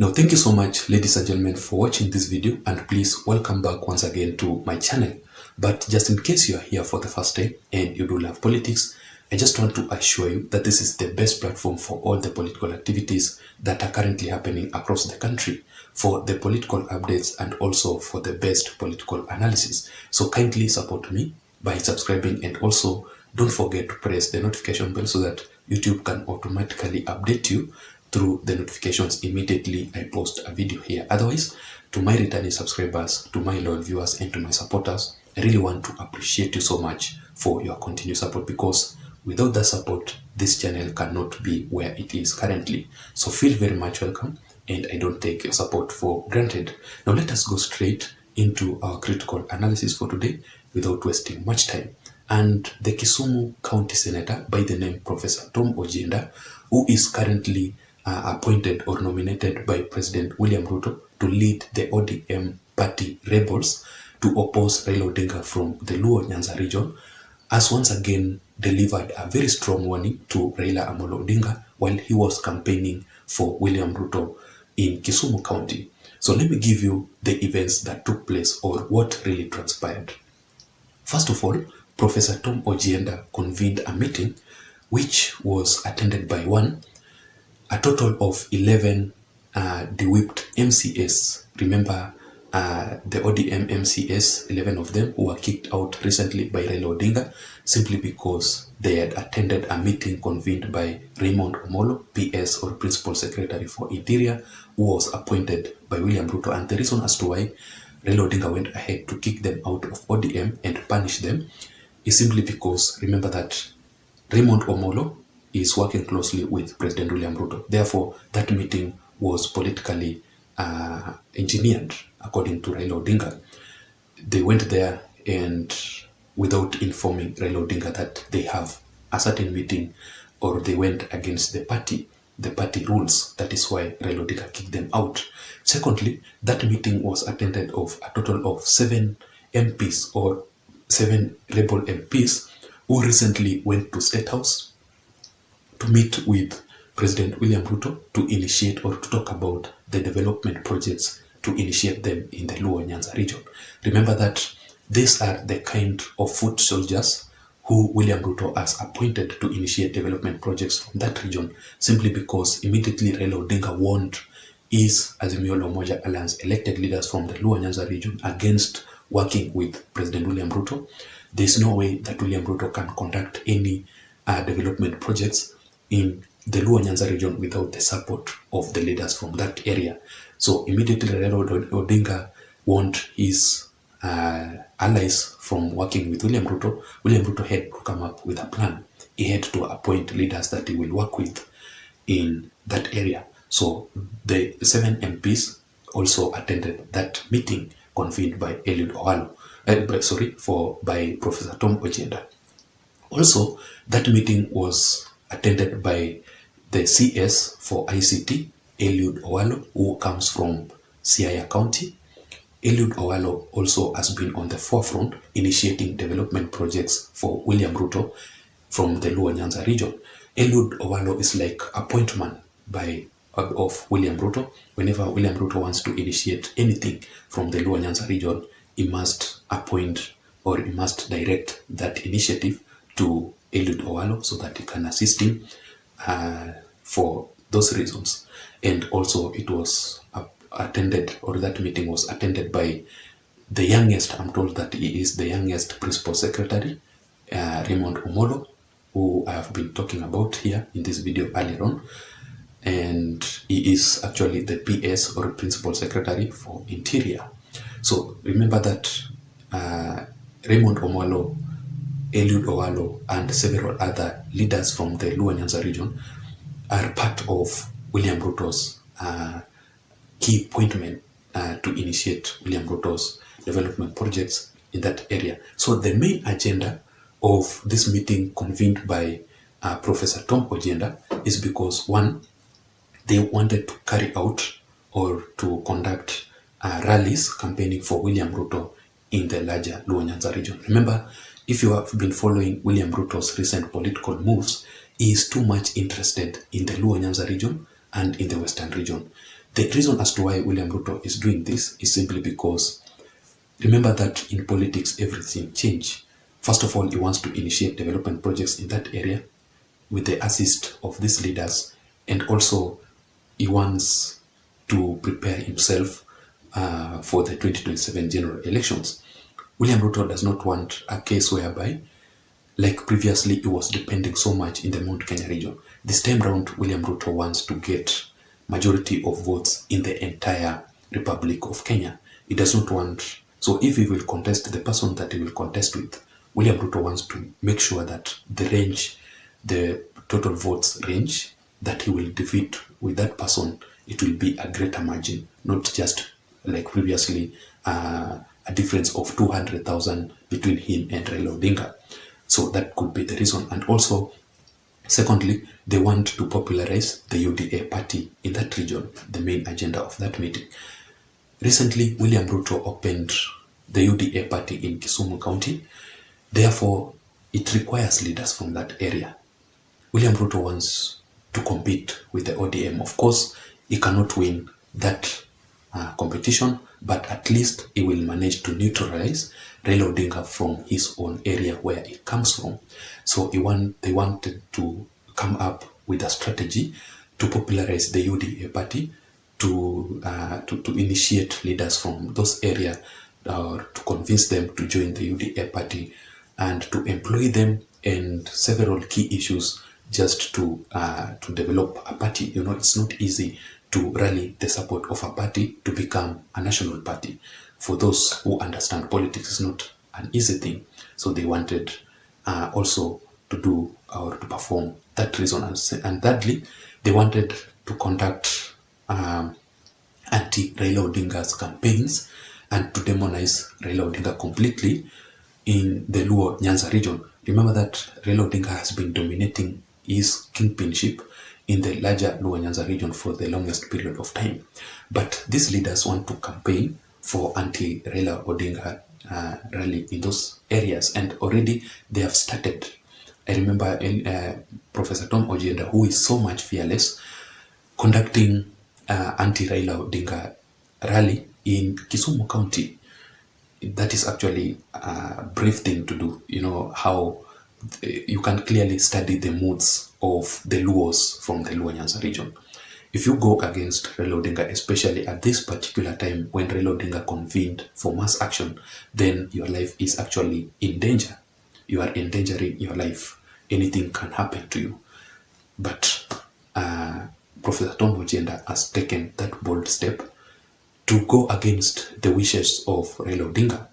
Now, thank you so much, ladies and gentlemen, for watching this video, and please welcome back once again to my channel. But just in case you are here for the first time and you do love politics, I just want to assure you that this is the best platform for all the political activities that are currently happening across the country, for the political updates and also for the best political analysis. So kindly support me by subscribing, and also don't forget to press the notification bell so that YouTube can automatically update you through the notifications immediately I post a video here. Otherwise, to my returning subscribers, to my loyal viewers, and to my supporters, I really want to appreciate you so much for your continued support, because without that support, this channel cannot be where it is currently. So feel very much welcome, and I don't take your support for granted. Now let us go straight into our critical analysis for today without wasting much time. And the Kisumu County Senator by the name Professor Tom Ojienda, who is currently appointed or nominated by President William Ruto to lead the ODM party rebels to oppose Raila Odinga from the Luo Nyanza region, has once again delivered a very strong warning to Raila Amolo Odinga while he was campaigning for William Ruto in Kisumu County. So let me give you the events that took place, or what really transpired. First of all, Professor Tom Ojienda convened a meeting which was attended by a total of 11 de-whipped MCS. Remember, the ODM MCS, 11 of them who were kicked out recently by Raila Odinga simply because they had attended a meeting convened by Raymond Omolo, PS or Principal Secretary for Interior, who was appointed by William Ruto. And the reason as to why Raila Odinga went ahead to kick them out of ODM and punish them is simply because, remember that Raymond Omolo is working closely with President William Ruto. Therefore, that meeting was politically engineered, according to Raila Odinga. They went there and without informing Raila Odinga that they have a certain meeting, or they went against the party rules. That is why Raila Odinga kicked them out. Secondly, that meeting was attended of a total of 7 MPs, or 7 rebel MPs, who recently went to State House to meet with President William Ruto to initiate or to talk about the development projects, to initiate them in the Luo Nyanza region. Remember that these are the kind of foot soldiers who William Ruto has appointed to initiate development projects from that region, simply because immediately Raila Odinga warned his Azimio la Umoja Alliance elected leaders from the Luo Nyanza region against working with President William Ruto. There is no way that William Ruto can conduct any development projects in the Luo Nyanza region without the support of the leaders from that area. So immediately Raila Odinga warned his allies from working with William Ruto. William Ruto had to come up with a plan. He had to appoint leaders that he will work with in that area. So the 7 MPs also attended that meeting convened by Eliud Owalo, by Professor Tom Ojienda. Also, that meeting was attended by the CS for ICT, Eliud Owalo, who comes from Siaya County. Eliud Owalo also has been on the forefront initiating development projects for William Ruto from the Luo Nyanza region. Eliud Owalo is like a point man of William Ruto. Whenever William Ruto wants to initiate anything from the Luo Nyanza region, he must appoint, or he must direct that initiative to Eliud Owalo so that he can assist him for those reasons. And also it was attended, or that meeting was attended by the youngest, I'm told that he is the youngest Principal Secretary, Raymond Omolo, who I have been talking about here in this video earlier on. And he is actually the PS, or Principal Secretary for Interior. So remember that Raymond Omolo, Eliud Owalo, and several other leaders from the Luo Nyanza region are part of William Ruto's key appointment to initiate William Ruto's development projects in that area. So the main agenda of this meeting convened by Professor Tom Ojienda is because, one, they wanted to carry out or to conduct rallies campaigning for William Ruto in the larger Luo Nyanza region. Remember, if you have been following William Ruto's recent political moves, he is too much interested in the Luo Nyanza region and in the Western region. The reason as to why William Ruto is doing this is simply because remember that in politics everything changes. First of all, he wants to initiate development projects in that area with the assist of these leaders, and also he wants to prepare himself for the 2027 general elections. William Ruto does not want a case whereby, like previously, he was depending so much in the Mount Kenya region. This time round, William Ruto wants to get majority of votes in the entire Republic of Kenya. He does not want, so if he will contest, the person that he will contest with, William Ruto wants to make sure that the total votes range that he will defeat with that person, it will be a greater margin, not just like previously a difference of 200,000 between him and Raila Odinga. So that could be the reason. And also, secondly, they want to popularize the UDA party in that region, the main agenda of that meeting. Recently, William Ruto opened the UDA party in Kisumu County. Therefore, it requires leaders from that area. William Ruto wants to compete with the ODM. Of course, he cannot win that competition, but at least he will manage to neutralize Raila Odinga from his own area where he comes from. So they wanted to come up with a strategy to popularize the UDA party, to initiate leaders from those areas, to convince them to join the UDA party, and to employ them in several key issues just to develop a party. You know, it's not easy to rally the support of a party to become a national party. For those who understand politics, it's not an easy thing. So they wanted also to do or to perform that reason. And thirdly, they wanted to conduct anti-Raila Odinga's campaigns and to demonize Raila Odinga completely in the Luo Nyanza region. Remember that Raila Odinga has been dominating his kingpinship in the larger Luo Nyanza region for the longest period of time. But these leaders want to campaign for anti-Raila Odinga rally in those areas, and already they have started. I remember Professor Tom Ojienda, who is so much fearless, conducting anti-Raila Odinga rally in Kisumu County. That is actually a brave thing to do. You know how you can clearly study the moods of the Luos from the Luo Nyanza region. If you go against Raila Odinga, especially at this particular time when Raila Odinga convened for mass action, then your life is actually in danger. You are endangering your life. Anything can happen to you. But Professor Tom Ojienda has taken that bold step to go against the wishes of Raila Odinga.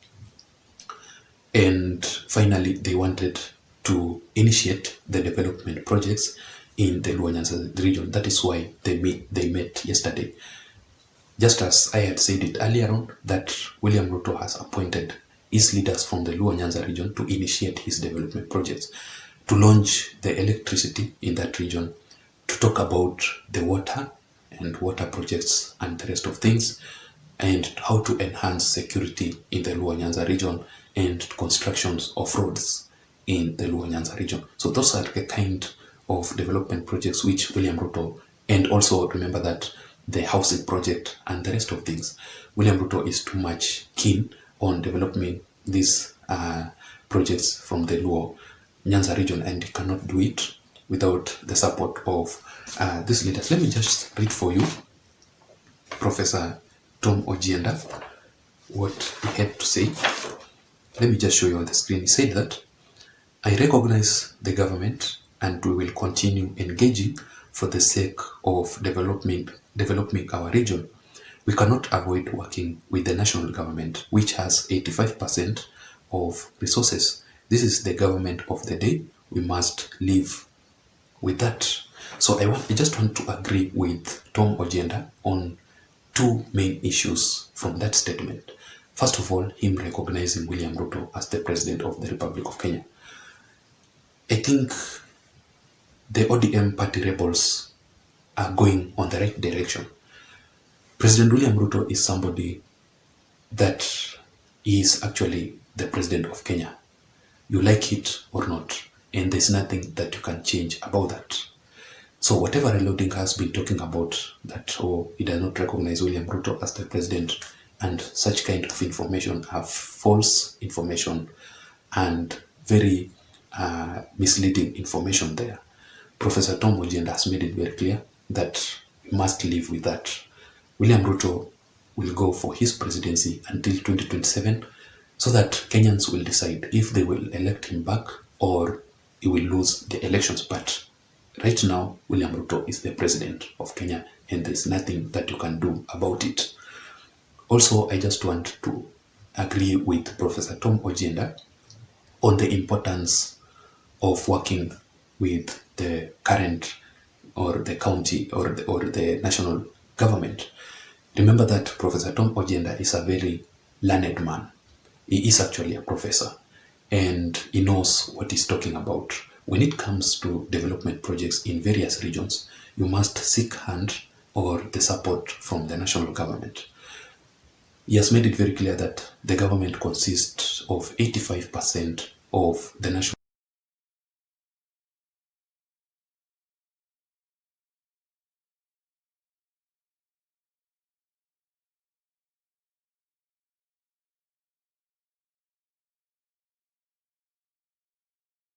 And finally, they wanted to initiate the development projects in the Luo Nyanza region. That is why they met yesterday. Just as I had said it earlier on, that William Ruto has appointed his leaders from the Luo Nyanza region to initiate his development projects, to launch the electricity in that region, to talk about the water and water projects and the rest of things, and how to enhance security in the Luo Nyanza region and constructions of roads in the Luo Nyanza region. So those are the kind of development projects which William Ruto, and also remember that the housing project and the rest of things, William Ruto is too much keen on developing these projects from the Luo Nyanza region, and he cannot do it without the support of these leaders. Let me just read for you Professor Tom Ojienda, what he had to say. Let me just show you on the screen. He said that, I recognize the government and we will continue engaging for the sake of developing our region. We cannot avoid working with the national government, which has 85% of resources. This is the government of the day. We must live with that. So I just want to agree with Tom Ojienda on two main issues from that statement. First of all, him recognizing William Ruto as the President of the Republic of Kenya. I think the ODM party rebels are going on the right direction. President William Ruto is somebody that is actually the President of Kenya. You like it or not, and there's nothing that you can change about that. So whatever Raila Odinga has been talking about, that he does not recognize William Ruto as the president, and such kind of information are false information and very misleading information there. Professor Tom Ojienda has made it very clear that we must live with that. William Ruto will go for his presidency until 2027, so that Kenyans will decide if they will elect him back or he will lose the elections. But right now, William Ruto is the president of Kenya, and there's nothing that you can do about it. Also, I just want to agree with Professor Tom Ojienda on the importance of working with the current or the county or the national government. Remember that Professor Tom Ojienda is a very learned man. He is actually a professor, and he knows what he's talking about. When it comes to development projects in various regions, you must seek hand or the support from the national government. He has made it very clear that the government consists of 85% of the national